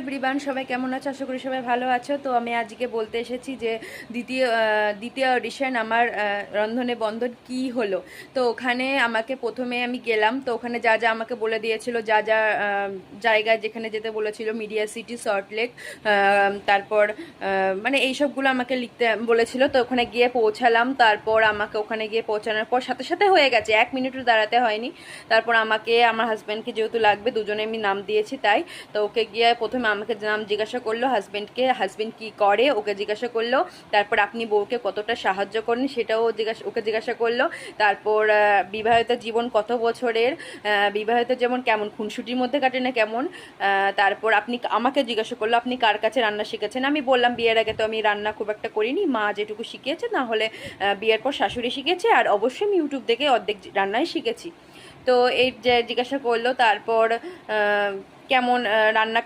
Everyone, সবাই কেমন আছো? আশা করি সবাই ভালো আছো। তো আমি আজকে বলতে এসেছি যে দ্বিতীয় অডিশন আমার রন্ধনে বন্ধন কি হলো। তো ওখানে আমাকে প্রথমে আমি গেলাম, তো ওখানে যা যা আমাকে বলে দিয়েছিল, যা যা জায়গায় যেখানে যেতে বলেছিল, মিডিয়া সিটি, সল্টলেক, তারপর মানে এইসবগুলো আমাকে লিখতে বলেছিল। তো ওখানে গিয়ে পৌঁছালাম। তারপর আমাকে ওখানে গিয়ে পৌঁছানোর পর সাথে সাথে হয়ে গেছে, 1 মিনিটও দাঁড়াতে হয়নি। তারপর আমাকে আমার হাজব্যান্ডকে যেহেতু লাগবে, দুজনে আমি নাম দিয়েছি তাই। তো ওকে গিয়ে প্রথমে আমাকে নাম জিজ্ঞাসা করলো, হাজব্যান্ড কি করে ওকে জিজ্ঞাসা করলো। তারপর আপনি বউকে কতটা সাহায্য করেন সেটাও ওকে জিজ্ঞাসা করলো। তারপর বিবাহিত জীবন কত বছরের, বিবাহিত যেমন কেমন, খুনসুটির মধ্যে কাটে না কেমন। তারপর আমাকে জিজ্ঞাসা করলো আপনি কার কাছে রান্না শিখেছেন। আমি বললাম বিয়ের আগে তো আমি রান্না খুব একটা করিনি, মা যেটুকু শিখিয়েছে, না হলে বিয়ের পর শাশুড়ি শিখেছে, আর অবশ্যই আমি ইউটিউব দেখে অর্ধেক রান্নাই শিখেছি। তো এই যে জিজ্ঞাসা করলো। তারপর কেমন রান্না